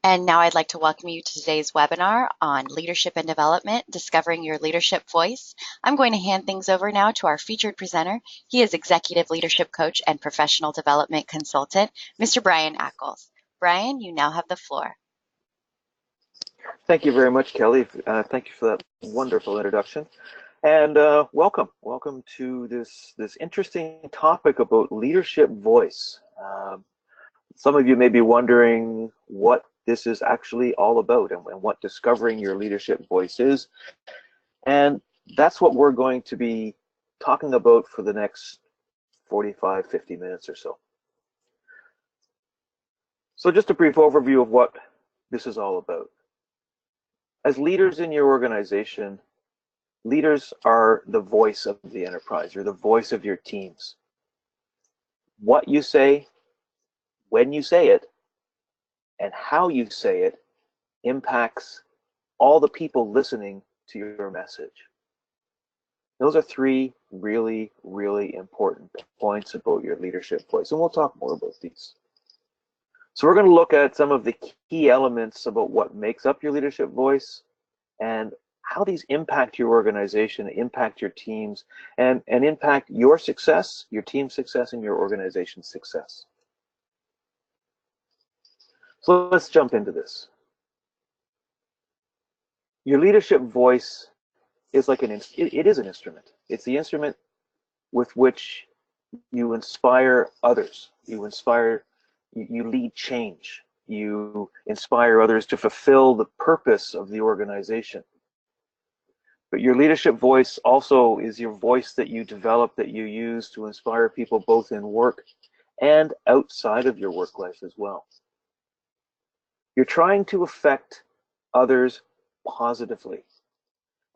And now I'd like to welcome you to today's webinar on leadership and development, discovering your leadership voice. I'm going to hand things over now to our featured presenter. He is executive leadership coach and professional development consultant, Mr. Brian Ackles. Brian, you now have the floor. Thank you very much, Kelly. Thank you for that wonderful introduction. And welcome to this interesting topic about leadership voice. Some of you may be wondering what this is actually all about and what discovering your leadership voice is. And that's what we're going to be talking about for the next 45, 50 minutes or so. So just a brief overview of what this is all about. As leaders in your organization, leaders are the voice of the enterprise, or the voice of your teams. What you say, when you say it, and how you say it impacts all the people listening to your message. Those are three really, really important points about your leadership voice, and we'll talk more about these. So we're going to look at some of the key elements about what makes up your leadership voice and how these impact your organization, impact your teams, and impact your success, your team's success, and your organization's success. So let's jump into this. Your leadership voice is like it is an instrument. It's the instrument with which you inspire others. You lead change. You inspire others to fulfill the purpose of the organization. But your leadership voice also is your voice that you develop, that you use to inspire people both in work and outside of your work life as well. You're trying to affect others positively.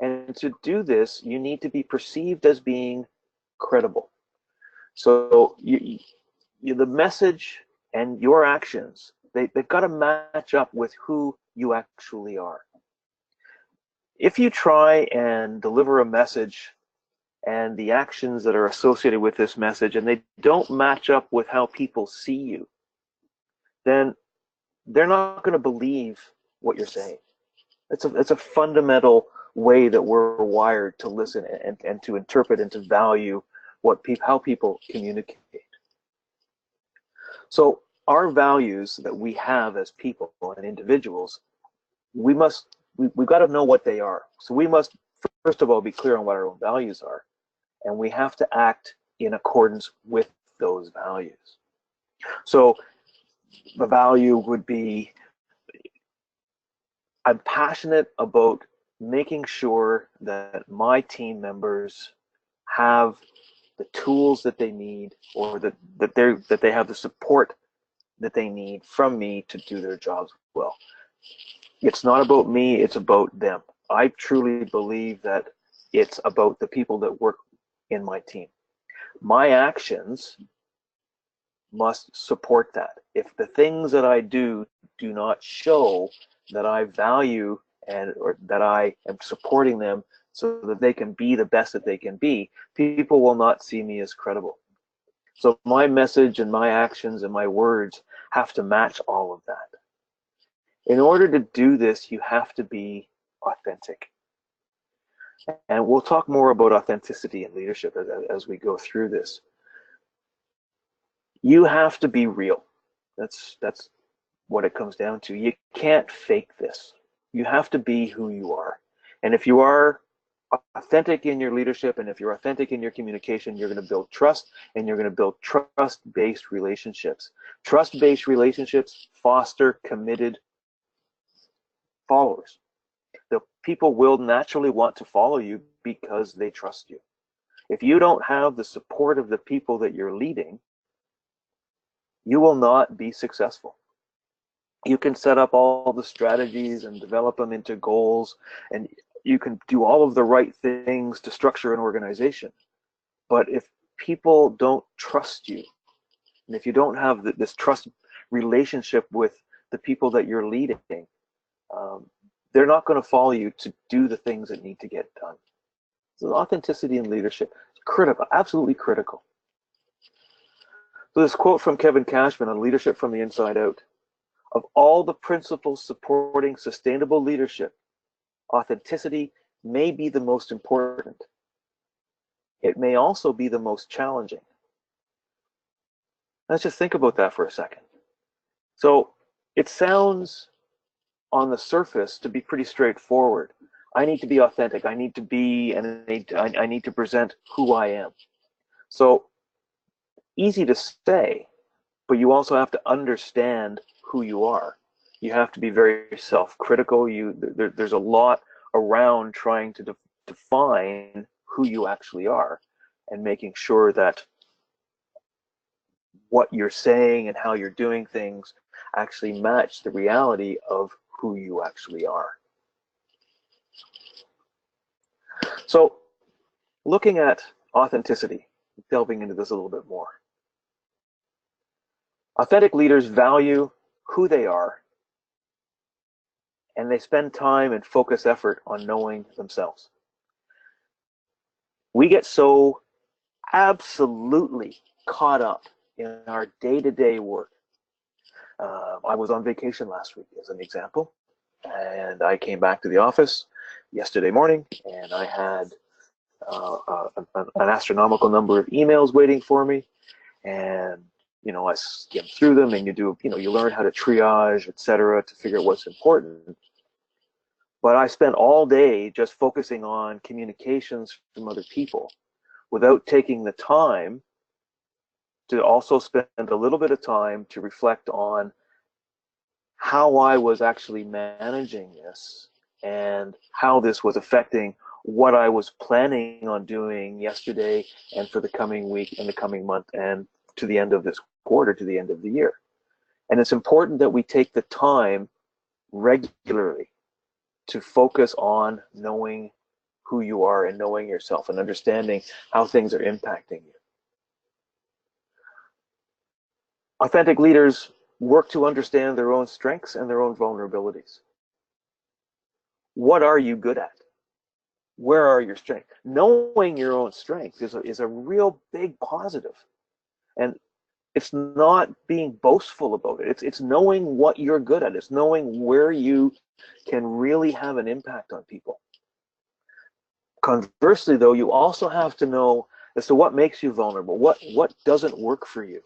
And to do this, you need to be perceived as being credible. So the message and your actions, they've got to match up with who you actually are. If you try and deliver a message and the actions that are associated with this message and they don't match up with how people see you, then they're not going to believe what you're saying. It's a fundamental way that we're wired to listen and to interpret and to value how people communicate. So our values that we have as people and individuals, we've got to know what they are. So we must, first of all, be clear on what our own values are, and we have to act in accordance with those values. So the value would be, I'm passionate about making sure that my team members have the tools that they need, or that they have the support that they need from me to do their jobs well. It's not about me, it's about them. I truly believe that it's about the people that work in my team. My actions must support that. If the things that I do not show that I value or that I am supporting them so that they can be the best that they can be, people will not see me as credible. So my message and my actions and my words have to match all of that. In order to do this, you have to be authentic. And we'll talk more about authenticity in leadership as we go through this. You have to be real. That's what it comes down to. You can't fake this. You have to be who you are. And if you are authentic in your leadership, and if you're authentic in your communication, you're going to build trust, and you're going to build trust-based relationships. Trust-based relationships foster committed followers. The people will naturally want to follow you because they trust you. If you don't have the support of the people that you're leading, you will not be successful. You can set up all the strategies and develop them into goals, and you can do all of the right things to structure an organization. But if people don't trust you, and if you don't have this trust relationship with the people that you're leading, they're not going to follow you to do the things that need to get done. So authenticity in leadership is critical, absolutely critical. So this quote from Kevin Cashman on Leadership from the Inside Out: Of all the principles supporting sustainable leadership, authenticity may be the most important. It may also be the most challenging. Let's just think about that for a second. So it sounds on the surface to be pretty straightforward. I need to be authentic. I need to be, and I need to present who I am. So easy to say, but you also have to understand who you are. You have to be very self-critical. There's a lot around trying to define who you actually are and making sure that what you're saying and how you're doing things actually match the reality of who you actually are. So looking at authenticity, delving into this a little bit more. Authentic leaders value who they are, and they spend time and focus effort on knowing themselves. We get so absolutely caught up in our day-to-day work. I was on vacation last week, as an example, and I came back to the office yesterday morning, and I had an astronomical number of emails waiting for me, and I skimmed through them, and you learn how to triage, etc., to figure out what's important. But I spent all day just focusing on communications from other people without taking the time to also spend a little bit of time to reflect on how I was actually managing this and how this was affecting what I was planning on doing yesterday and for the coming week and the coming month and to the end of this quarter, to the end of the year. And it's important that we take the time regularly to focus on knowing who you are and knowing yourself and understanding how things are impacting you. Authentic leaders work to understand their own strengths and their own vulnerabilities. What are you good at? Where are your strengths? Knowing your own strengths is a real big positive. And it's not being boastful about it. It's knowing what you're good at. It's knowing where you can really have an impact on people. Conversely, though, you also have to know as to what makes you vulnerable, what doesn't work for you.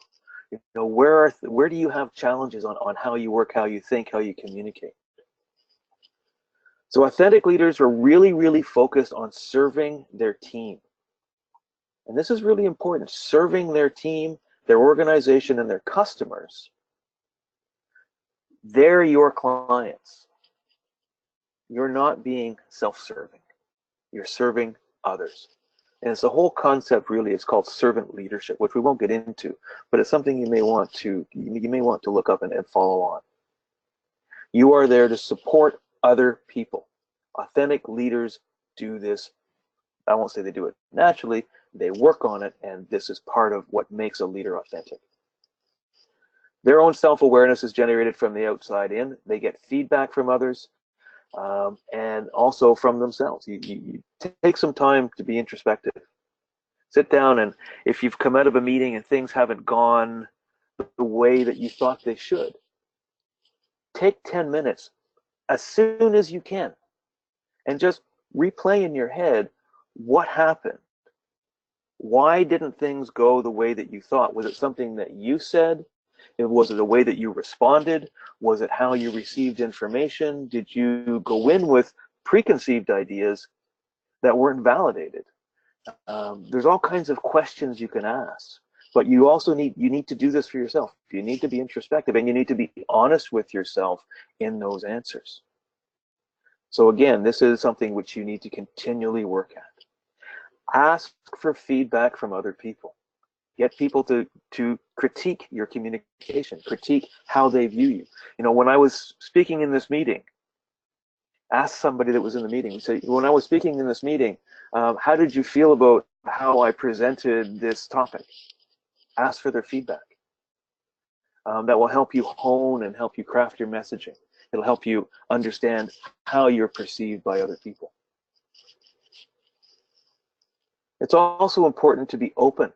Where do you have challenges on how you work, how you think, how you communicate. So authentic leaders are really, really focused on serving their team. And this is really important, serving their team, their organization, and their customers. They're your clients. You're not being self-serving. You're serving others. And it's the whole concept really, it's called servant leadership, which we won't get into, but it's something you may want to look up and follow on. You are there to support other people. Authentic leaders do this. I won't say they do it naturally, they work on it, and this is part of what makes a leader authentic. Their own self-awareness is generated from the outside in. They get feedback from others, and also from themselves. You take some time to be introspective. Sit down, and if you've come out of a meeting and things haven't gone the way that you thought they should, take 10 minutes as soon as you can and just replay in your head what happened. Why didn't things go the way that you thought? Was it something that you said? Was it a way that you responded? Was it how you received information? Did you go in with preconceived ideas that weren't validated? There's all kinds of questions you can ask, but you also need to do this for yourself. You need to be introspective, and you need to be honest with yourself in those answers. So again, this is something which you need to continually work at. Ask for feedback from other people. Get people to critique your communication, critique how they view you. When I was speaking in this meeting, ask somebody that was in the meeting. Say, when I was speaking in this meeting, how did you feel about how I presented this topic? Ask for their feedback. That will help you hone and help you craft your messaging. It'll help you understand how you're perceived by other people. It's also important to be open.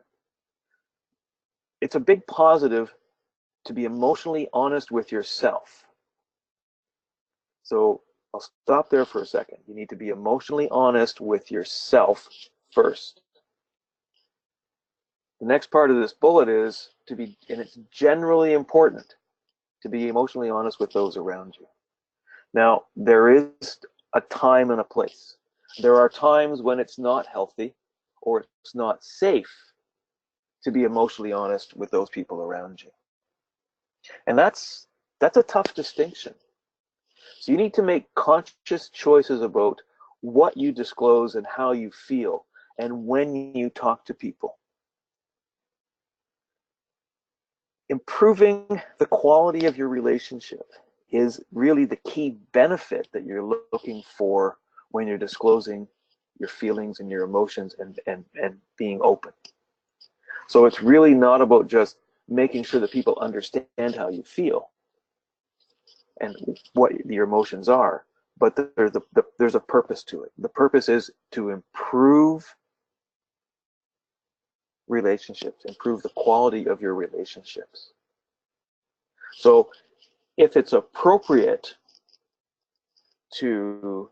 It's a big positive to be emotionally honest with yourself. So I'll stop there for a second. You need to be emotionally honest with yourself first. The next part of this bullet is to be, and it's generally important, to be emotionally honest with those around you. Now, there is a time and a place. There are times when it's not healthy or it's not safe to be emotionally honest with those people around you. And that's a tough distinction. So you need to make conscious choices about what you disclose and how you feel and when you talk to people. Improving the quality of your relationship is really the key benefit that you're looking for when you're disclosing your feelings and your emotions and being open. So it's really not about just making sure that people understand how you feel and what your emotions are, but there's a purpose to it. The purpose is to improve relationships, improve the quality of your relationships. So if it's appropriate to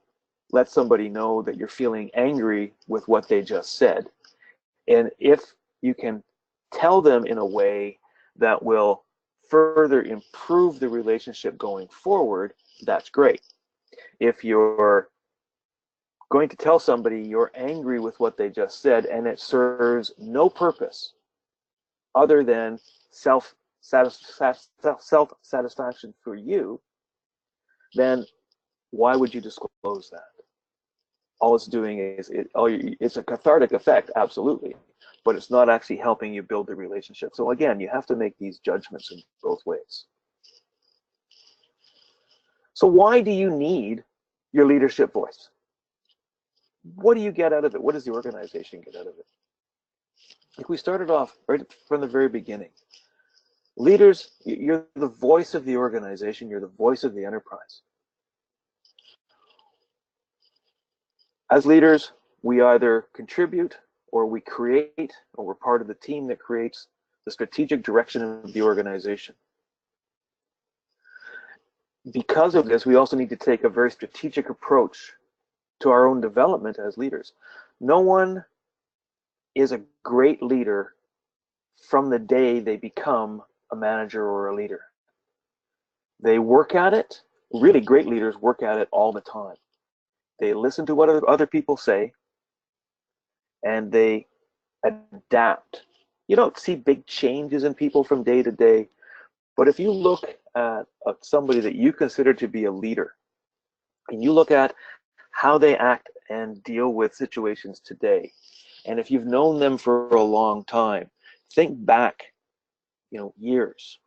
let somebody know that you're feeling angry with what they just said, and if you can tell them in a way that will further improve the relationship going forward, that's great. If you're going to tell somebody you're angry with what they just said and it serves no purpose other than self-satisfaction for you, then why would you disclose that? All it's doing is, it's a cathartic effect, absolutely, but it's not actually helping you build the relationship. So again, you have to make these judgments in both ways. So why do you need your leadership voice? What do you get out of it? What does the organization get out of it? If we started off right from the very beginning, leaders, you're the voice of the organization, you're the voice of the enterprise. As leaders, we either contribute or we create, or we're part of the team that creates the strategic direction of the organization. Because of this, we also need to take a very strategic approach to our own development as leaders. No one is a great leader from the day they become a manager or a leader. They work at it. Really great leaders work at it all the time. They listen to what other people say and they adapt. You don't see big changes in people from day to day, but if you look at somebody that you consider to be a leader and you look at how they act and deal with situations today, and if you've known them for a long time, think back, years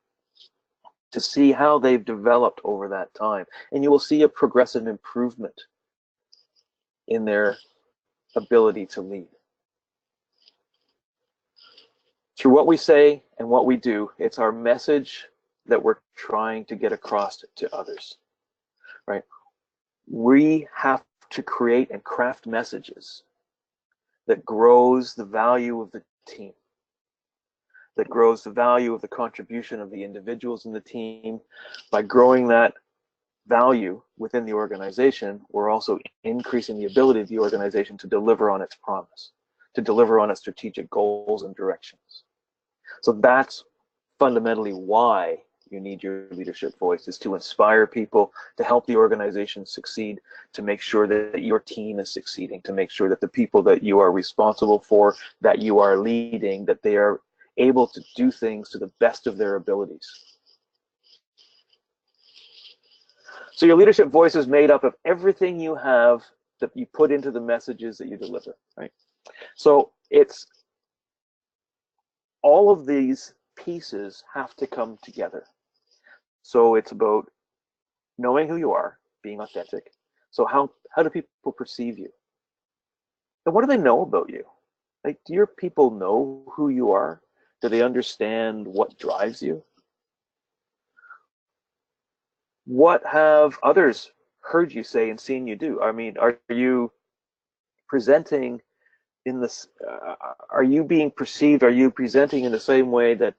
to see how they've developed over that time, and you will see a progressive improvement in their ability to lead. Through what we say and what we do, it's our message that we're trying to get across to others, right? We have to create and craft messages that grows the value of the team, that grows the value of the contribution of the individuals in the team. By growing that value within the organization, we're also increasing the ability of the organization to deliver on its promise, to deliver on its strategic goals and directions. So that's fundamentally why you need your leadership voice, is to inspire people, to help the organization succeed, to make sure that your team is succeeding, to make sure that the people that you are responsible for, that you are leading, that they are able to do things to the best of their abilities. So your leadership voice is made up of everything you have that you put into the messages that you deliver, right? So it's all of these pieces have to come together. So it's about knowing who you are, being authentic. So how do people perceive you? And what do they know about you? Like, do your people know who you are? Do they understand what drives you? What have others heard you say and seen you do? I mean, are you presenting in this, are you being perceived, are you presenting in the same way that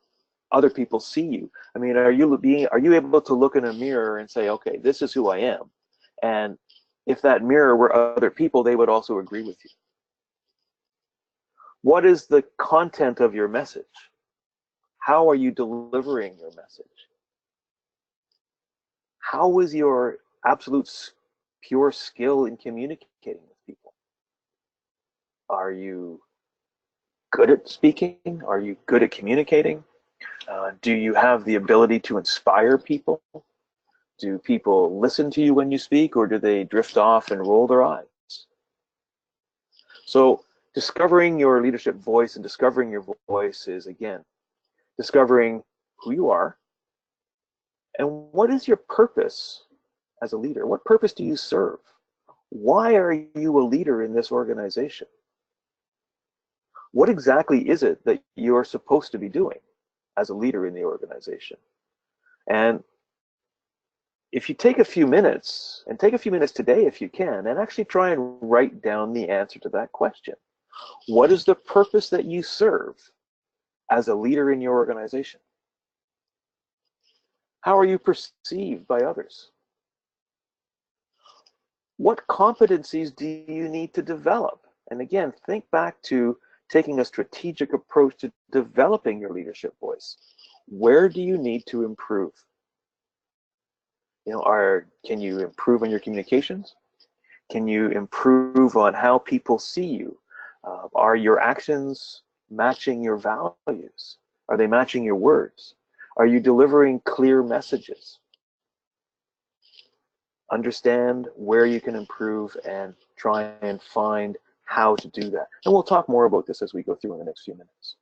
other people see you? I mean, are you able to look in a mirror and say, okay, this is who I am? And if that mirror were other people, they would also agree with you. What is the content of your message? How are you delivering your message? How is your absolute pure skill in communicating with people? Are you good at speaking? Are you good at communicating? Do you have the ability to inspire people? Do people listen to you when you speak, or do they drift off and roll their eyes? So discovering your leadership voice and discovering your voice is, again, discovering who you are and what is your purpose as a leader. What purpose do you serve? Why are you a leader in this organization? What exactly is it that you're supposed to be doing as a leader in the organization? And if you take a few minutes, and take a few minutes today if you can, and actually try and write down the answer to that question. What is the purpose that you serve as a leader in your organization? How are you perceived by others? What competencies do you need to develop? And again, think back to taking a strategic approach to developing your leadership voice. Where do you need to improve? Can you improve on your communications? Can you improve on how people see you? Are your actions matching your values? Are they matching your words? Are you delivering clear messages? Understand where you can improve and try and find how to do that. And we'll talk more about this as we go through in the next few minutes.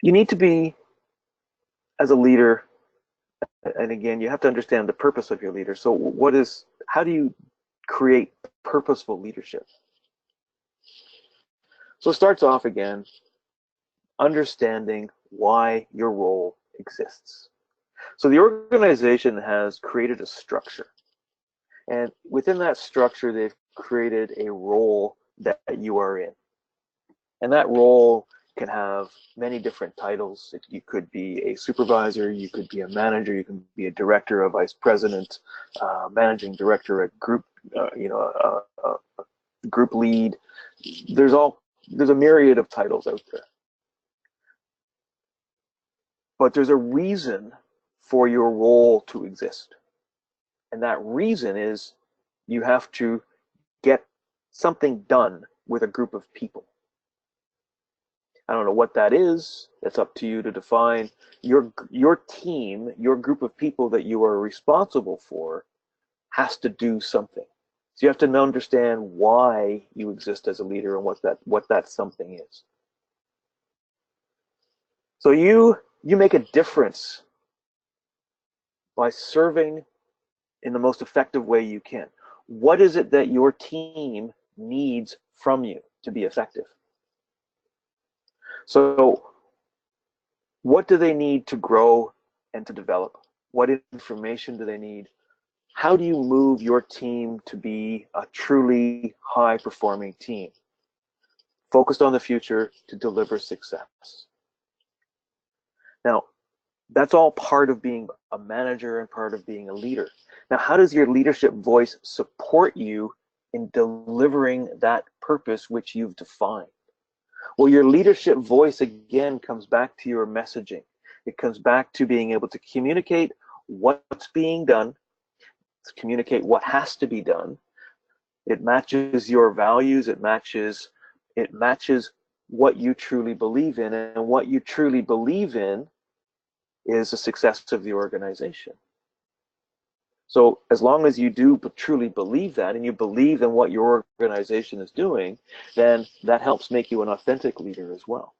You need to be, as a leader, and again, you have to understand the purpose of your leader. So how do you create purposeful leadership? So it starts off again, understanding why your role exists. So the organization has created a structure. And within that structure, they've created a role that you are in. And that role can have many different titles. You could be a supervisor, you could be a manager, you can be a director, a vice president, managing director, a group, a group lead. There's a myriad of titles out there. But there's a reason for your role to exist. And that reason is you have to get something done with a group of people. I don't know what that is. It's up to you to define. Your team, your group of people that you are responsible for has to do something. So you have to understand why you exist as a leader and what that something is. So you make a difference by serving in the most effective way you can. What is it that your team needs from you to be effective? So what do they need to grow and to develop? What information do they need? How do you move your team to be a truly high-performing team, focused on the future to deliver success? Now, that's all part of being a manager and part of being a leader. Now, how does your leadership voice support you in delivering that purpose which you've defined? Well, your leadership voice, again, comes back to your messaging. It comes back to being able to communicate what's being done, to communicate what has to be done. It matches your values. It matches what you truly believe in. And what you truly believe in is the success of the organization. So as long as you do truly believe that, and you believe in what your organization is doing, then that helps make you an authentic leader as well.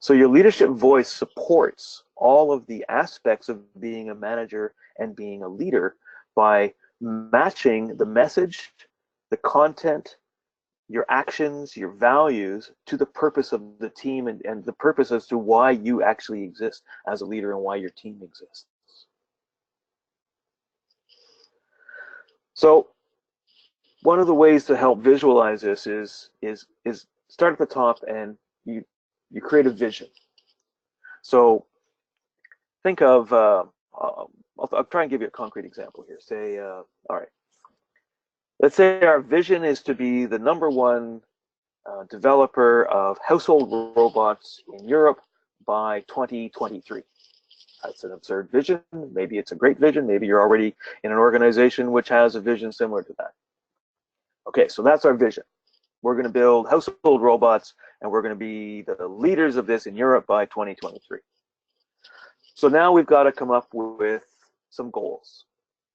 So your leadership voice supports all of the aspects of being a manager and being a leader by matching the message, the content, your actions, your values to the purpose of the team and the purpose as to why you actually exist as a leader and why your team exists. So one of the ways to help visualize this is start at the top, and you create a vision. So think of I'll try and give you a concrete example here. Say, all right, let's say our vision is to be the #1 developer of household robots in Europe by 2023. That's an absurd vision. Maybe it's a great vision. Maybe you're already in an organization which has a vision similar to that. Okay, so that's our vision. We're going to build household robots, and we're going to be the leaders of this in Europe by 2023. So now we've got to come up with some goals.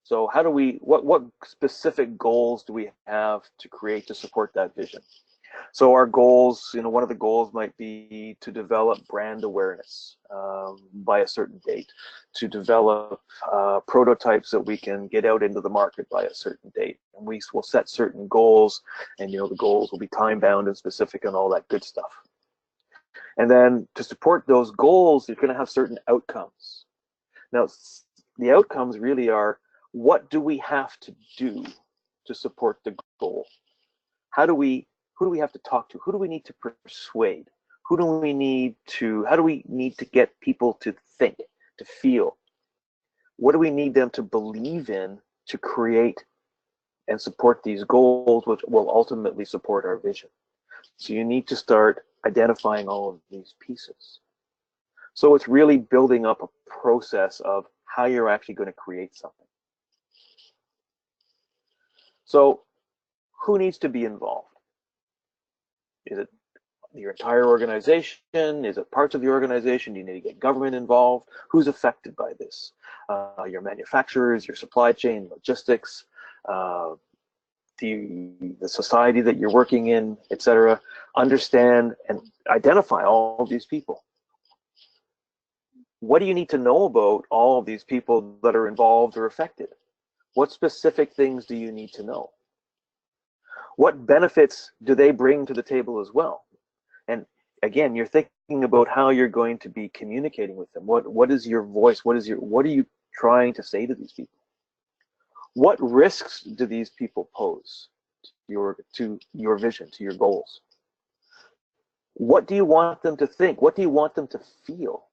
So how do we, what specific goals do we have to create to support that vision? So our goals, one of the goals might be to develop brand awareness by a certain date, to develop prototypes that we can get out into the market by a certain date. And we will set certain goals, and the goals will be time-bound and specific and all that good stuff. And then to support those goals, you're going to have certain outcomes. Now, the outcomes really are, what do we have to do to support the goal? Who do we have to talk to? Who do we need to persuade? How do we need to get people to think, to feel? What do we need them to believe in to create and support these goals, which will ultimately support our vision? So you need to start identifying all of these pieces. So it's really building up a process of how you're actually going to create something. So who needs to be involved? Is it your entire organization? Is it parts of the organization? Do you need to get government involved? Who's affected by this? Your manufacturers, your supply chain, logistics, the society that you're working in, etc. Understand and identify all of these people. What do you need to know about all of these people that are involved or affected? What specific things do you need to know? What benefits do they bring to the table as well? And again, you're thinking about how you're going to be communicating with them. What is your voice? What are you trying to say to these people? What risks do these people pose to your vision, to your goals? What do you want them to think? What do you want them to feel?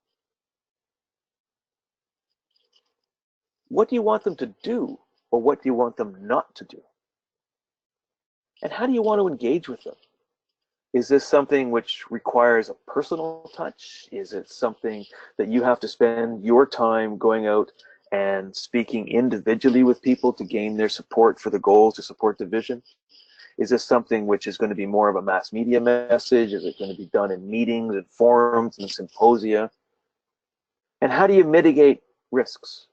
What do you want them to do, or what do you want them not to do? And how do you want to engage with them? Is this something which requires a personal touch? Is it something that you have to spend your time going out and speaking individually with people to gain their support for the goals, to support the vision? Is this something which is going to be more of a mass media message? Is it going to be done in meetings and forums and symposia? And how do you mitigate risks?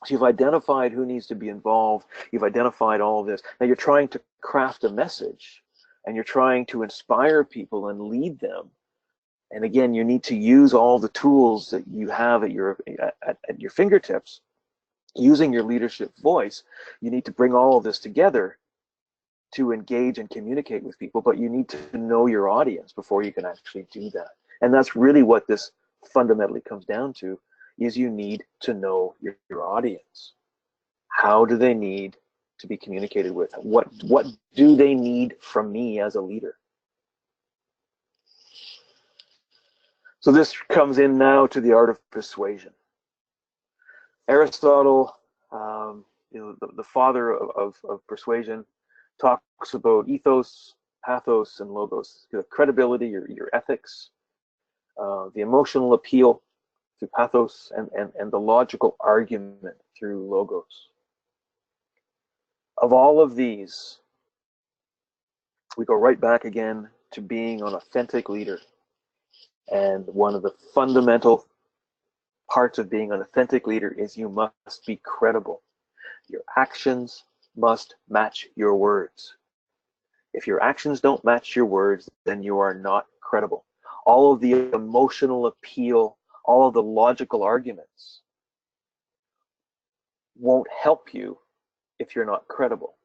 So you've identified who needs to be involved. You've identified all of this. Now you're trying to craft a message, and you're trying to inspire people and lead them. And again, you need to use all the tools that you have at your fingertips. Using your leadership voice, you need to bring all of this together to engage and communicate with people, but you need to know your audience before you can actually do that. And that's really what this fundamentally comes down to, is you need to know your audience. How do they need to be communicated with? What do they need from me as a leader? So this comes in now to the art of persuasion. Aristotle, the father of persuasion, talks about ethos, pathos, and logos. Credibility, your ethics, the emotional appeal through pathos, and the logical argument through logos. Of all of these, we go right back again to being an authentic leader. And one of the fundamental parts of being an authentic leader is you must be credible. Your actions must match your words. If your actions don't match your words, then you are not credible. All of the emotional appeal, all of the logical arguments won't help you if you're not credible.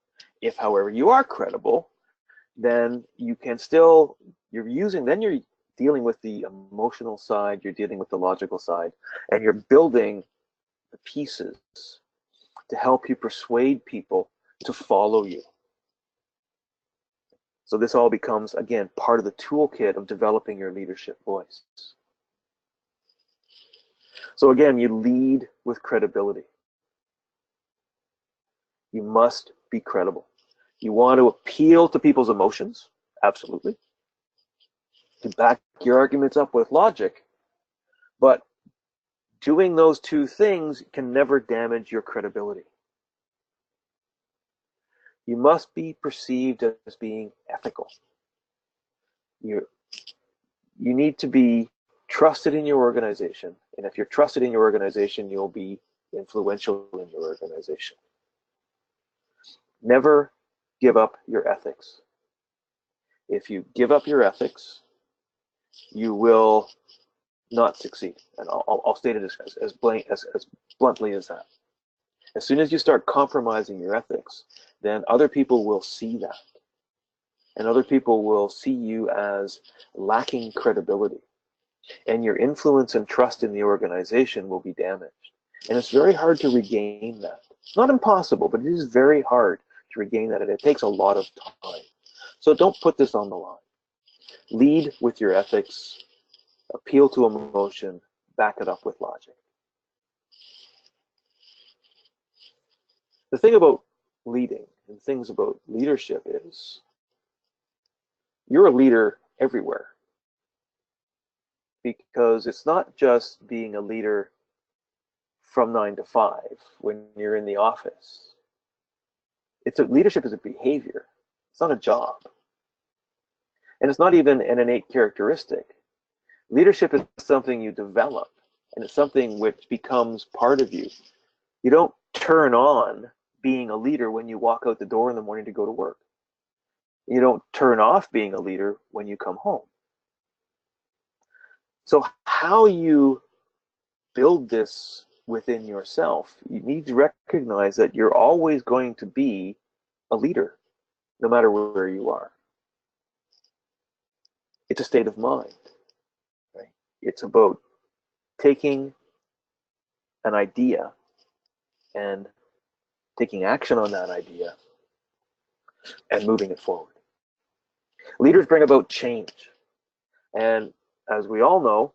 If, however, you are credible, then you can still, you're dealing with the emotional side, you're dealing with the logical side, and you're building the pieces to help you persuade people to follow you. So this all becomes, again, part of the toolkit of developing your leadership voice. So again, you lead with credibility. You must be credible. You want to appeal to people's emotions, absolutely. To back your arguments up with logic, but doing those two things can never damage your credibility. You must be perceived as being ethical. You need to be trusted in your organization, and if you're trusted in your organization, you'll be influential in your organization. Never give up your ethics. If you give up your ethics, you will not succeed. And I'll state it as bluntly as that. As soon as you start compromising your ethics, then other people will see that. And other people will see you as lacking credibility. And your influence and trust in the organization will be damaged. And it's very hard to regain that. It's not impossible, but it is very hard to regain that, and it takes a lot of time. So don't put this on the line. Lead with your ethics, appeal to emotion, back it up with logic. The thing about leading and things about leadership is you're a leader everywhere, because it's not just being a leader from 9 to 5 when you're in the office. Leadership is a behavior. It's not a job. And it's not even an innate characteristic. Leadership is something you develop, and it's something which becomes part of you. You don't turn on being a leader when you walk out the door in the morning to go to work. You don't turn off being a leader when you come home. So how you build this within yourself, you need to recognize that you're always going to be a leader, no matter where you are. It's a state of mind. Right? It's about taking an idea and taking action on that idea and moving it forward. Leaders bring about change. And as we all know,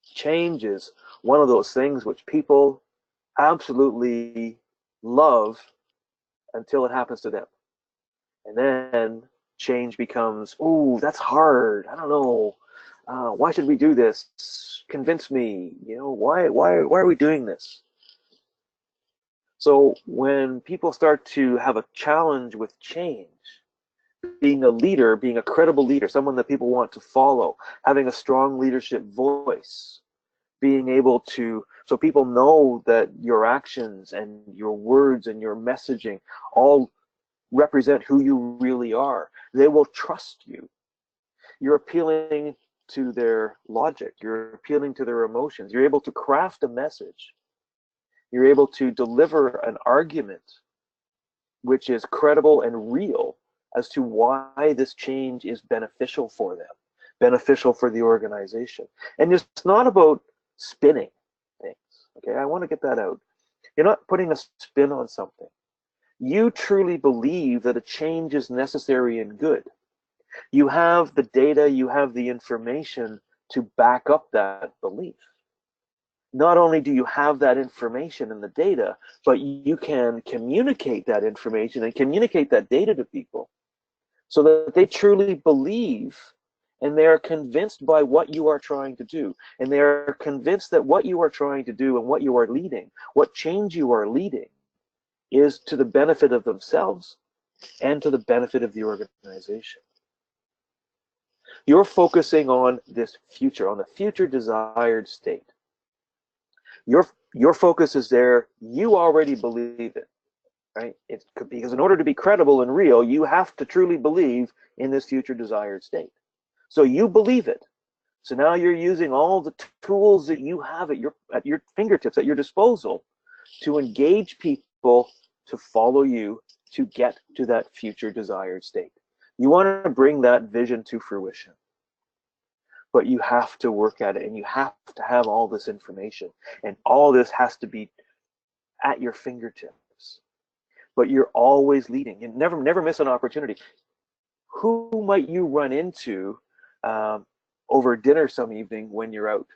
change is one of those things which people absolutely love until it happens to them. And then change becomes, oh, that's hard. I don't know. Why should we do this? Convince me. Why are we doing this? So when people start to have a challenge with change, being a leader, being a credible leader, someone that people want to follow, having a strong leadership voice, being able to, so people know that your actions and your words and your messaging all represent who you really are. They will trust you. You're appealing to their logic. You're appealing to their emotions. You're able to craft a message. You're able to deliver an argument which is credible and real as to why this change is beneficial for them, beneficial for the organization. And it's not about spinning things. Okay, I want to get that out. You're not putting a spin on something. You truly believe that a change is necessary and good. You have the data, you have the information to back up that belief. Not only do you have that information and the data, but you can communicate that information and communicate that data to people so that they truly believe and they are convinced by what you are trying to do. And they are convinced that what you are trying to do and what you are leading, what change you are leading, is to the benefit of themselves and to the benefit of the organization. You're focusing on this future, on the future desired state. Your focus is there. You already believe it, right? Because in order to be credible and real, you have to truly believe in this future desired state. So you believe it. So now you're using all the tools that you have at your fingertips, at your disposal, to engage people to follow you to get to that future desired state. You want to bring that vision to fruition. But you have to work at it, and you have to have all this information, and all this has to be at your fingertips. But you're always leading. You never miss an opportunity. Who might you run into over dinner some evening when you're out?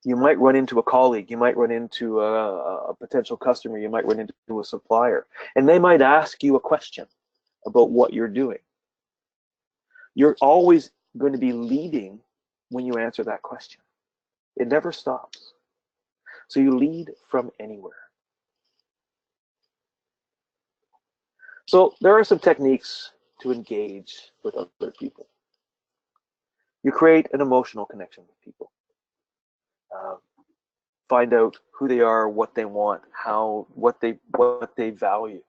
You might run into a colleague, you might run into a potential customer, you might run into a supplier, and they might ask you a question about what you're doing. You're always going to be leading when you answer that question. It never stops. So you lead from anywhere. So there are some techniques to engage with other people. You create an emotional connection with people. Uh, find out who they are, what they want, what they value.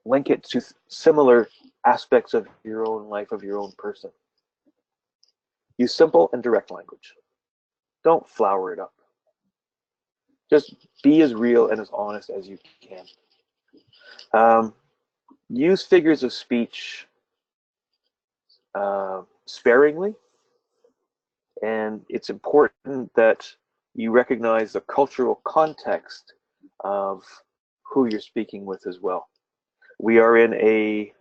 Link it to similar aspects of your own life, of your own person. Use simple and direct language. Don't flower it up. Just be as real and as honest as you can. Use figures of speech sparingly, and it's important that you recognize the cultural context of who you're speaking with as well. We are in a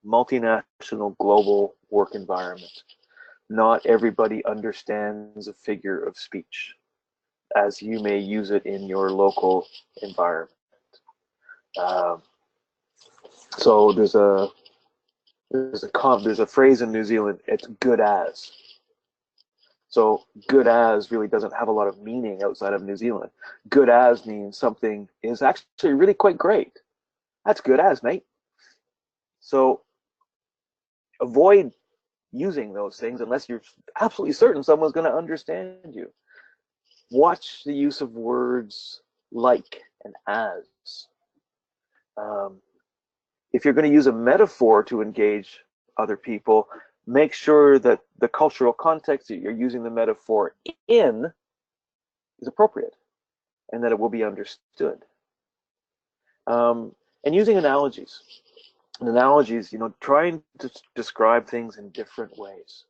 multinational global work environment. Not everybody understands a figure of speech as you may use it in your local environment. So there's a phrase in New Zealand, it's good as. So good as really doesn't have a lot of meaning outside of New Zealand. Good as means something is actually really quite great. That's good as, mate. So avoid using those things unless you're absolutely certain someone's going to understand you. Watch the use of words like and as. If you're going to use a metaphor to engage other people, make sure that the cultural context that you're using the metaphor in is appropriate and that it will be understood. And using analogies. And analogies, trying to describe things in different ways.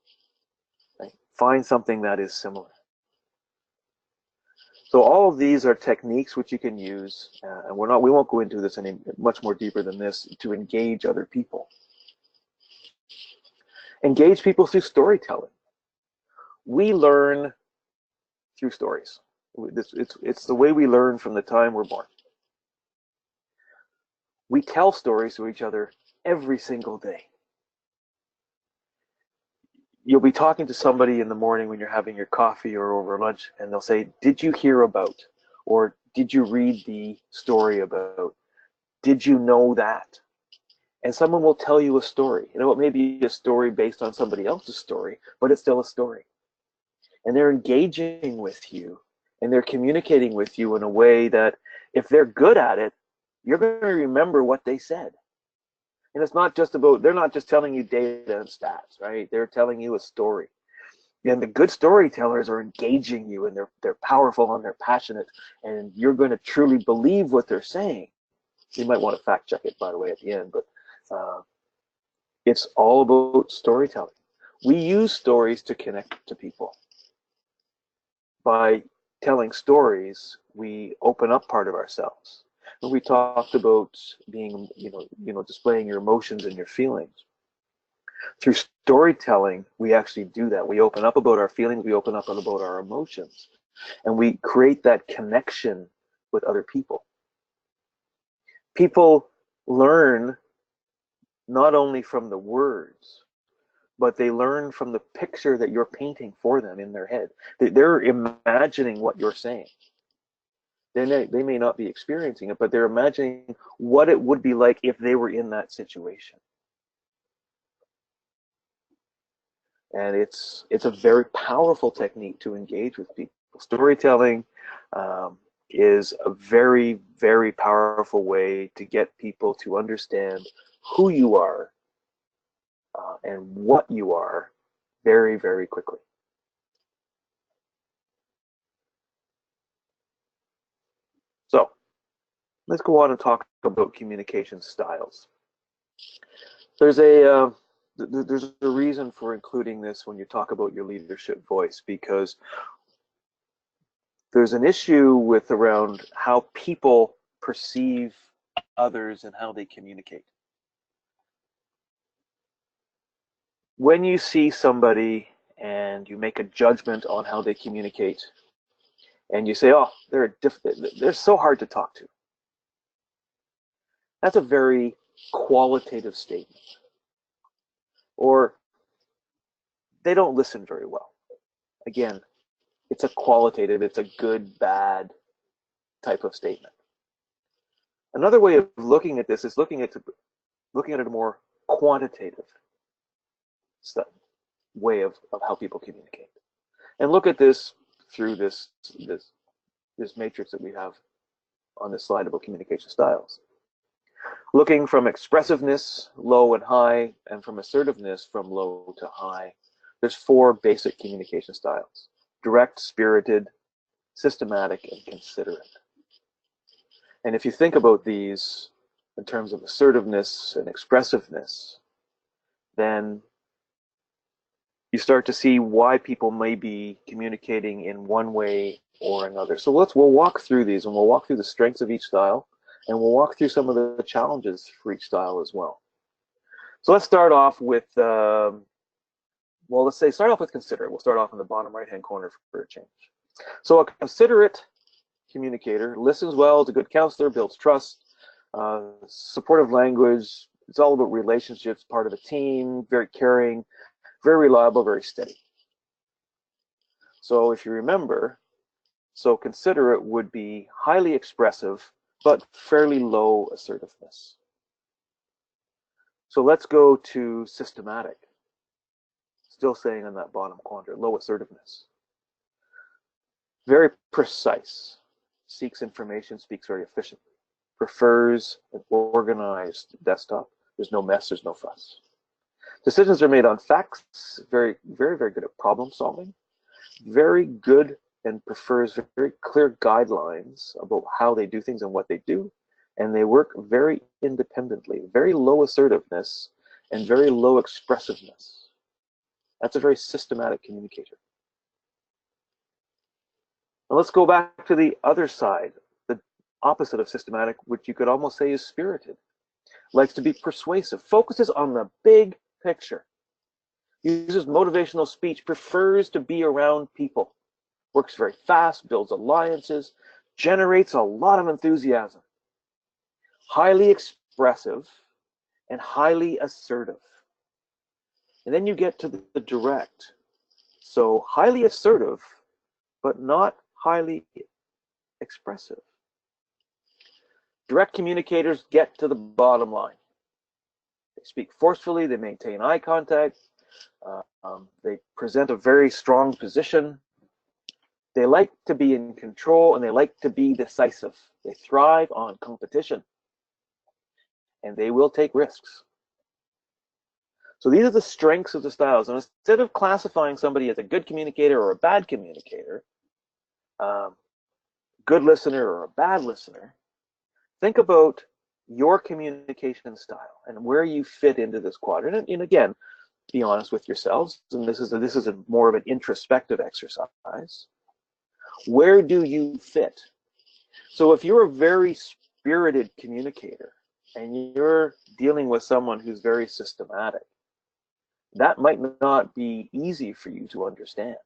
Right? Find something that is similar. So all of these are techniques which you can use, and we won't go into this any much more deeper than this, to engage other people. Engage people through storytelling. We learn through stories. It's the way we learn from the time we're born. We tell stories to each other every single day. You'll be talking to somebody in the morning when you're having your coffee or over lunch, and they'll say, "Did you hear about?" Or "Did you read the story about?" "Did you know that?" And someone will tell you a story. It may be a story based on somebody else's story, but it's still a story. And they're engaging with you, and they're communicating with you in a way that, if they're good at it, you're going to remember what they said. And it's not just about, they're not just telling you data and stats, right? They're telling you a story. And the good storytellers are engaging you, and they're powerful and they're passionate, and you're going to truly believe what they're saying. You might want to fact check it, by the way, at the end, but it's all about storytelling. We use stories to connect to people. By telling stories, we open up part of ourselves. And we talked about being, displaying your emotions and your feelings. Through storytelling, we actually do that. We open up about our feelings, we open up about our emotions, and we create that connection with other people. People learn not only from the words, but they learn from the picture that you're painting for them in their head. They're imagining what you're saying. They may not be experiencing it, but they're imagining what it would be like if they were in that situation. And it's a very powerful technique to engage with people. Storytelling is a very, very powerful way to get people to understand who you are and what you are very, very quickly. So let's go on and talk about communication styles. There's a reason for including this when you talk about your leadership voice, because there's an issue with around how people perceive others and how they communicate. when you see somebody and you make a judgment on how they communicate, and you say, oh, they're so hard to talk to. That's a very qualitative statement. Or they don't listen very well. Again, it's a qualitative, it's a good, bad type of statement. Another way of looking at this is looking at it a more quantitative way of how people communicate. And look at this through this matrix that we have on this slide about communication styles. Looking from expressiveness, low and high, and from assertiveness, from low to high, there's 4 basic communication styles: direct, spirited, systematic, and considerate. And if you think about these in terms of assertiveness and expressiveness, then you start to see why people may be communicating in one way or another. So we'll walk through these, and we'll walk through the strengths of each style, and we'll walk through some of the challenges for each style as well. So let's start off with, start off with considerate. We'll start off in the bottom right-hand corner for a change. So a considerate communicator listens well, is a good counselor, builds trust, supportive language. It's all about relationships, part of a team, very caring, very reliable, very steady. So if you remember, so considerate would be highly expressive, but fairly low assertiveness. So let's go to systematic. Still staying in that bottom quadrant, low assertiveness. Very precise, seeks information, speaks very efficiently, prefers an organized desktop. There's no mess, there's no fuss. Decisions are made on facts, very, very, very good at problem solving, very good and prefers very clear guidelines about how they do things and what they do, and they work very independently, very low assertiveness and very low expressiveness. That's a very systematic communicator. Now let's go back to the other side, the opposite of systematic, which you could almost say is spirited. Likes to be persuasive, focuses on the big picture, uses motivational speech, prefers to be around people, works very fast, builds alliances, generates a lot of enthusiasm, highly expressive, and highly assertive. And then you get to the direct. So highly assertive, but not highly expressive. Direct communicators get to the bottom line. They speak forcefully, they maintain eye contact, they present a very strong position. They like to be in control, and they like to be decisive. They thrive on competition, and they will take risks. So these are the strengths of the styles. And instead of classifying somebody as a good communicator or a bad communicator, good listener or a bad listener, think about your communication style and where you fit into this quadrant. And again, be honest with yourselves. And this is a more of an introspective exercise. Where do you fit? So if you're a very spirited communicator and you're dealing with someone who's very systematic, that might not be easy for you to understand.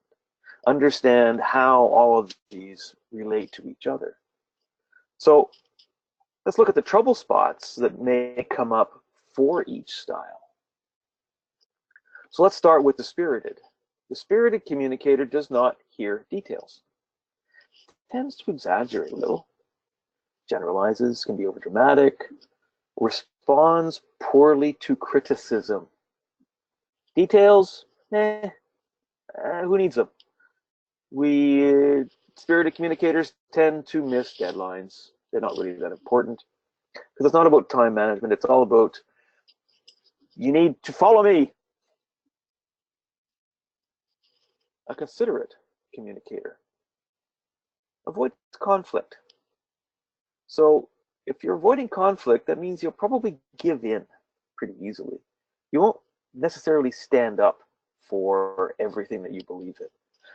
Understand how all of these relate to each other. So let's look at the trouble spots that may come up for each style. So let's start with the spirited. The spirited communicator does not hear details. Tends to exaggerate a little, generalizes, can be overdramatic, responds poorly to criticism. Details, who needs them? Spirited communicators tend to miss deadlines. They're not really that important because it's not about time management. It's all about, you need to follow me. A considerate communicator avoids conflict. So if you're avoiding conflict, that means you'll probably give in pretty easily. You won't necessarily stand up for everything that you believe in.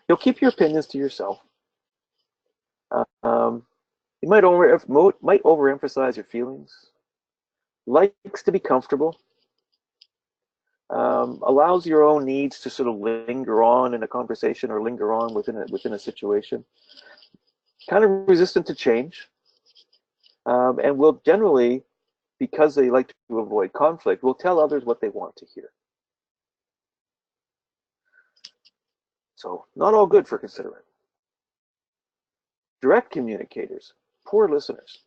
You'll keep your opinions to yourself. You might overemphasize your feelings. Likes to be comfortable. allows your own needs to sort of linger on in a conversation or linger on within a situation. Kind of resistant to change, and will generally, because they like to avoid conflict, will tell others what they want to hear. So not all good for considering. Direct communicators, poor listeners,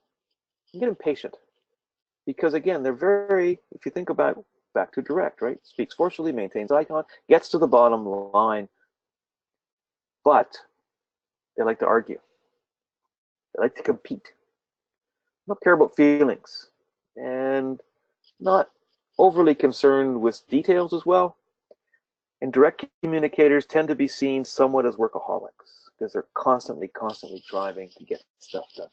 get impatient because again, they're very, if you think about back to direct, right? Speaks forcefully, maintains eye contact, gets to the bottom line, but they like to argue. They like to compete. Don't care about feelings and not overly concerned with details as well. And direct communicators tend to be seen somewhat as workaholics because they're constantly driving to get stuff done.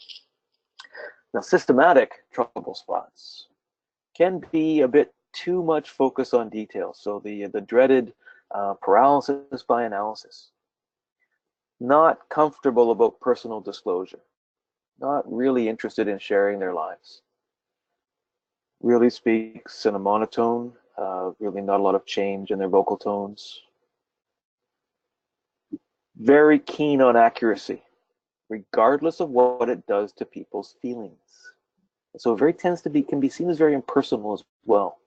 Now, systematic trouble spots can be a bit too much focus on details. So the dreaded paralysis by analysis. Not comfortable about personal disclosure. Not really interested in sharing their lives. Really speaks in a monotone. Really not a lot of change in their vocal tones. Very keen on accuracy, regardless of what it does to people's feelings. So it very tends to be, can be seen as very impersonal as well.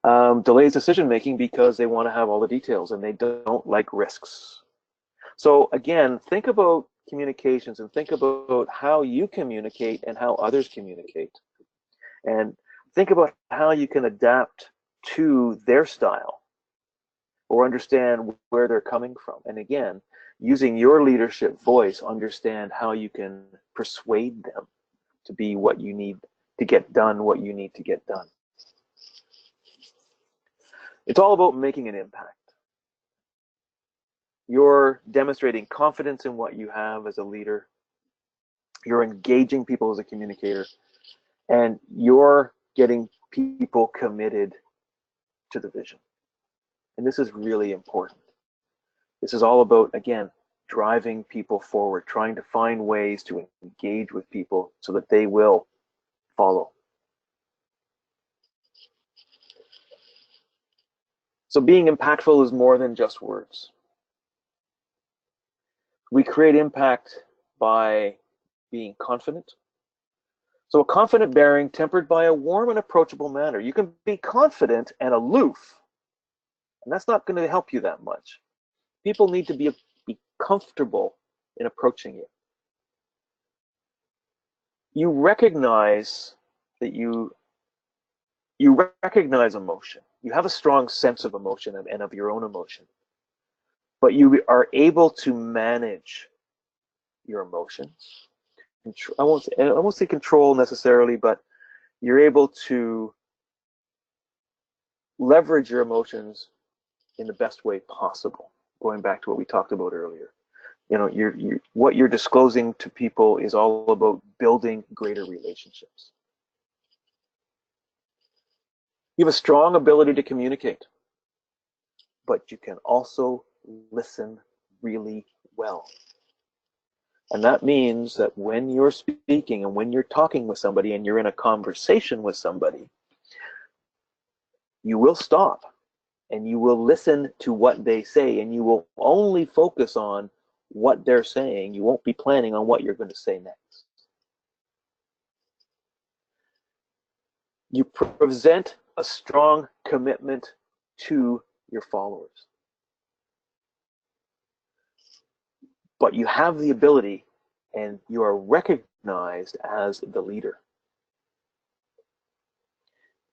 Delays decision making because they want to have all the details and they don't like risks. So again, think about communications and think about how you communicate and how others communicate. And think about how you can adapt to their style or understand where they're coming from. And again, using your leadership voice, understand how you can persuade them to be what you need to get done, what you need to get done. It's all about making an impact. You're demonstrating confidence in what you have as a leader. You're engaging people as a communicator. And you're getting people committed to the vision. And this is really important. This is all about, again, driving people forward, trying to find ways to engage with people so that they will follow. So being impactful is more than just words. We create impact by being confident. So a confident bearing tempered by a warm and approachable manner. You can be confident and aloof, and that's not going to help you that much. People need to be comfortable in approaching you. You recognize that you recognize emotion. You have a strong sense of emotion and of your own emotion, but you are able to manage your emotions. I won't say control necessarily, but you're able to leverage your emotions in the best way possible. Going back to what we talked about earlier, you know, what you're disclosing to people is all about building greater relationships. You have a strong ability to communicate, but you can also listen really well. And that means that when you're speaking and when you're talking with somebody and you're in a conversation with somebody, you will stop and you will listen to what they say and you will only focus on what they're saying. You won't be planning on what you're going to say next. You present a strong commitment to your followers. But you have the ability and you are recognized as the leader.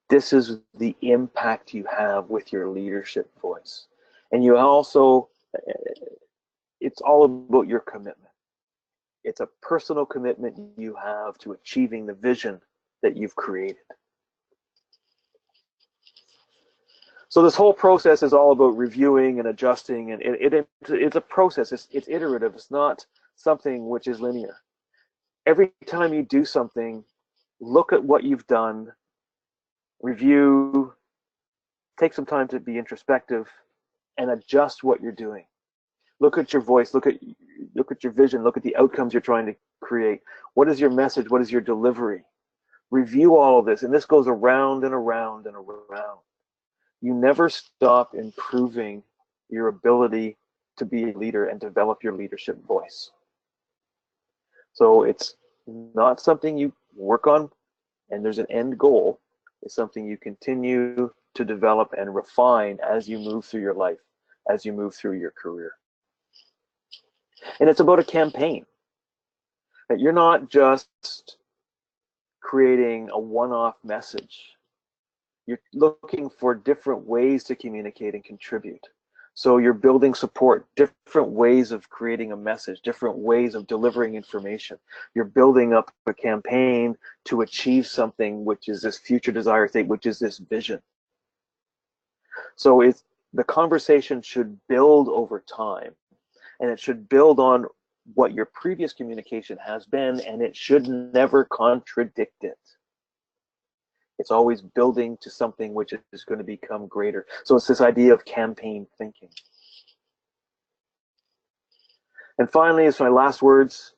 This is the impact you have with your leadership voice. And you also, it's all about your commitment. It's a personal commitment you have to achieving the vision that you've created. So this whole process is all about reviewing and adjusting, and it's a process. It's iterative. It's not something which is linear. Every time you do something, look at what you've done, review, take some time to be introspective, and adjust what you're doing. Look at your voice. Look at your vision. Look at the outcomes you're trying to create. What is your message? What is your delivery? Review all of this, and this goes around and around and around. You never stop improving your ability to be a leader and develop your leadership voice. So it's not something you work on and there's an end goal. It's something you continue to develop and refine as you move through your life, as you move through your career. And it's about a campaign. That you're not just creating a one-off message. You're looking for different ways to communicate and contribute. So you're building support, different ways of creating a message, different ways of delivering information. You're building up a campaign to achieve something, which is this future desire state, which is this vision. So the conversation should build over time, and it should build on what your previous communication has been, and it should never contradict it. It's always building to something which is going to become greater. So it's this idea of campaign thinking. And finally, as my last words,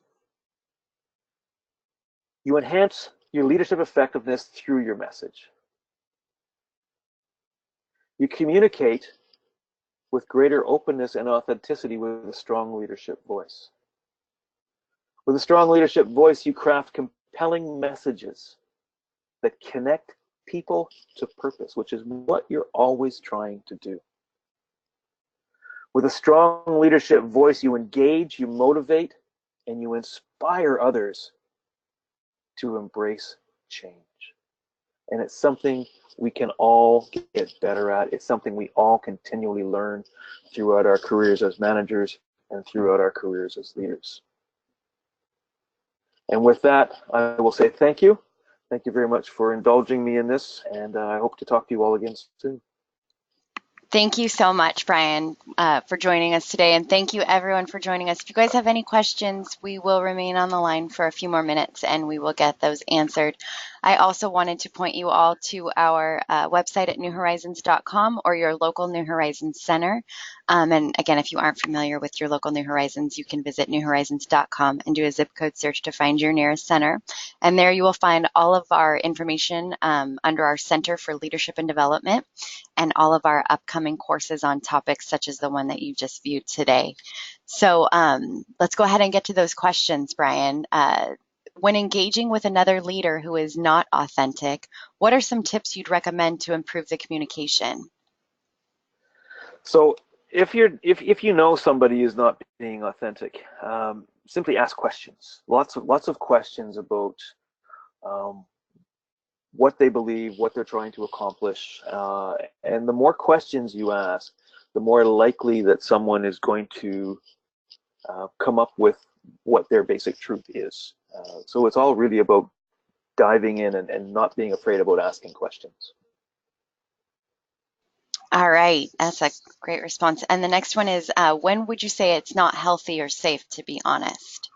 you enhance your leadership effectiveness through your message. You communicate with greater openness and authenticity with a strong leadership voice. With a strong leadership voice, you craft compelling messages that connect people to purpose, which is what you're always trying to do. With a strong leadership voice, you engage, you motivate, and you inspire others to embrace change. And it's something we can all get better at. It's something we all continually learn throughout our careers as managers and throughout our careers as leaders. And with that, I will say thank you. Thank you very much for indulging me in this, and I hope to talk to you all again soon. Thank you so much, Brian, for joining us today. And thank you, everyone, for joining us. If you guys have any questions, we will remain on the line for a few more minutes and we will get those answered. I also wanted to point you all to our website at newhorizons.com or your local New Horizons Center. And again, if you aren't familiar with your local New Horizons, you can visit newhorizons.com and do a zip code search to find your nearest center. And there you will find all of our information under our Center for Leadership and Development and all of our upcoming courses on topics such as the one that you just viewed today. So let's go ahead and get to those questions, Brian. When engaging with another leader who is not authentic, what are some tips you'd recommend to improve the communication? So if you know somebody is not being authentic, simply ask questions. Lots of questions about what they believe, what they're trying to accomplish, and the more questions you ask, the more likely that someone is going to come up with what their basic truth is. So it's all really about diving in and not being afraid about asking questions. All right, that's a great response. And the next one is, when would you say it's not healthy or safe to be honest?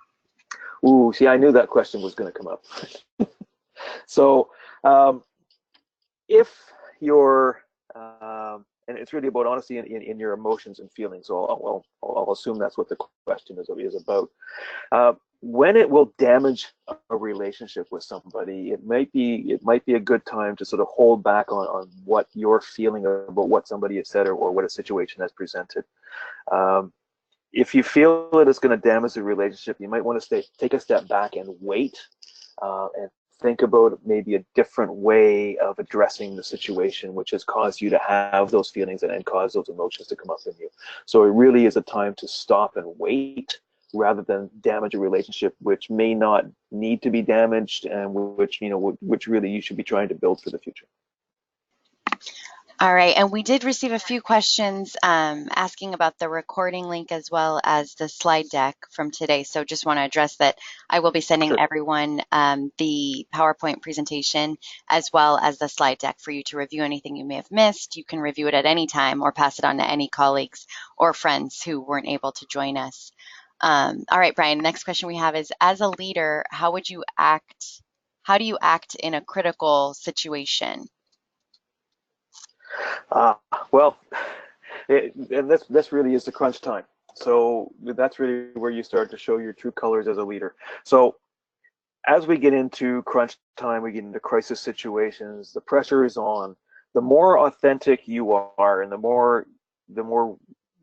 Ooh, see, I knew that question was going to come up. So if you're, and it's really about honesty in your emotions and feelings, so I'll assume that's what the question is about. When it will damage a relationship with somebody, it might be a good time to sort of hold back on what you're feeling about what somebody has said or what a situation has presented. If you feel that it's going to damage the relationship, you might want to take a step back and wait and think about maybe a different way of addressing the situation which has caused you to have those feelings and cause those emotions to come up in you. So it really is a time to stop and wait rather than damage a relationship which may not need to be damaged and which really you should be trying to build for the future. All right, and we did receive a few questions asking about the recording link as well as the slide deck from today. So just want to address that I will be sending everyone the PowerPoint presentation as well as the slide deck for you to review anything you may have missed. You can review it at any time or pass it on to any colleagues or friends who weren't able to join us. All right, Brian, next question we have is, as a leader, how do you act in a critical situation? Well, and this really is the crunch time. So that's really where you start to show your true colors as a leader. So as we get into crunch time, we get into crisis situations, the pressure is on. the more authentic you are, and the more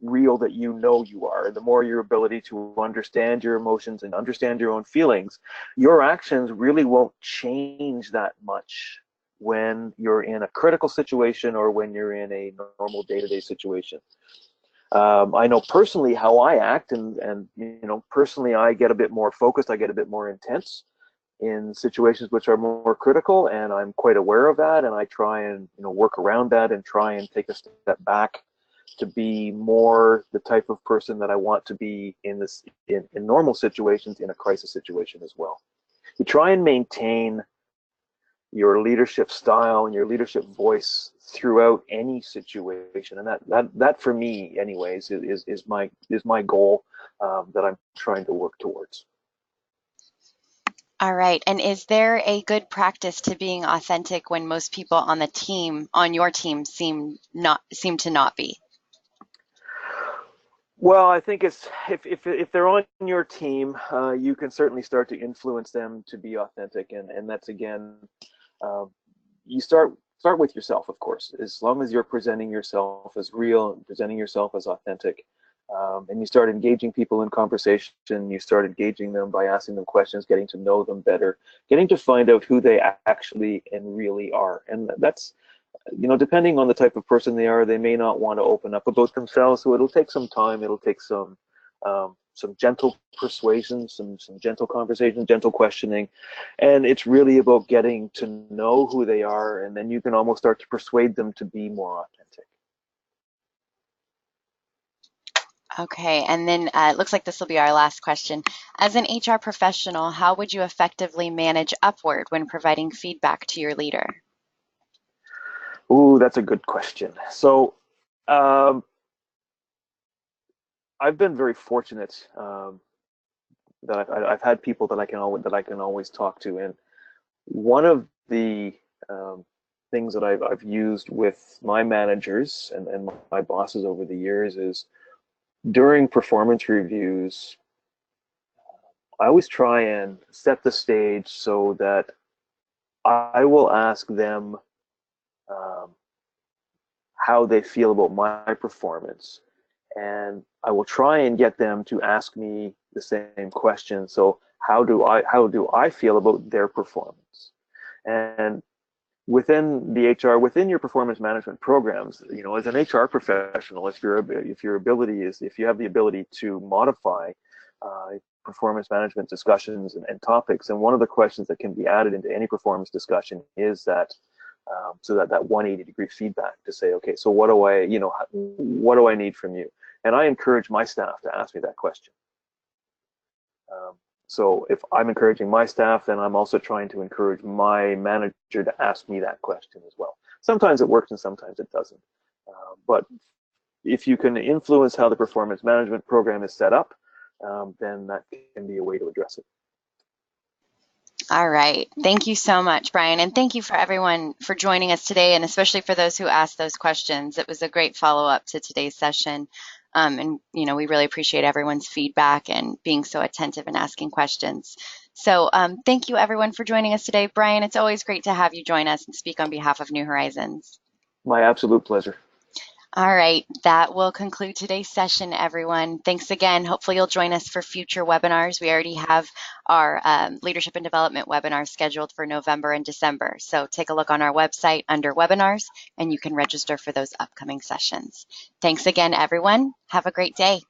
real that you know you are, and the more your ability to understand your emotions and understand your own feelings, your actions really won't change that much when you're in a critical situation or when you're in a normal day-to-day situation. I know personally how I act, and personally I get a bit more focused, I get a bit more intense in situations which are more critical, and I'm quite aware of that, and I try and work around that and try and take a step back to be more the type of person that I want to be in normal situations, in a crisis situation as well. You try and maintain your leadership style and your leadership voice throughout any situation, and that for me anyways is my goal, that I'm trying to work towards. All right. And is there a good practice to being authentic when most people on the team, on your team, seem to not be? Well, I think it's if they're on your team, you can certainly start to influence them to be authentic, and that's again, um, you start with yourself, of course. As long as you're presenting yourself as real and presenting yourself as authentic, and you start engaging people in conversation, you start engaging them by asking them questions, getting to know them better, getting to find out who they actually and really are, and that's depending on the type of person they are, they may not want to open up about themselves. So it'll take some time. It'll take some gentle persuasion, some gentle conversation, gentle questioning, and it's really about getting to know who they are, and then you can almost start to persuade them to be more authentic. Okay. And then it looks like this will be our last question. As an HR professional, how would you effectively manage upward when providing feedback to your leader? Ooh, that's a good question. So, um, I've been very fortunate, that I've had people that I can always talk to, and one of the things that I've used with my managers and my bosses over the years is during performance reviews, I always try and set the stage so that I will ask them, um, how they feel about my performance, and I will try and get them to ask me the same question. So how do I feel about their performance? And within your performance management programs, as an HR professional, if you have the ability to modify uh, performance management discussions and topics, and one of the questions that can be added into any performance discussion is that, so that 180-degree feedback to say, okay, so what do I need from you? And I encourage my staff to ask me that question. Um, so if I'm encouraging my staff, then I'm also trying to encourage my manager to ask me that question as well. Sometimes it works and sometimes it doesn't. But if you can influence how the performance management program is set up, then that can be a way to address it. All right. Thank you so much, Brian. And thank you for everyone for joining us today, and especially for those who asked those questions. It was a great follow-up to today's session. And we really appreciate everyone's feedback and being so attentive and asking questions. So thank you, everyone, for joining us today. Brian, it's always great to have you join us and speak on behalf of New Horizons. My absolute pleasure. All right, that will conclude today's session, everyone. Thanks again. Hopefully you'll join us for future webinars. We already have our leadership and development webinars scheduled for November and December. So take a look on our website under webinars, and you can register for those upcoming sessions. Thanks again, everyone. Have a great day.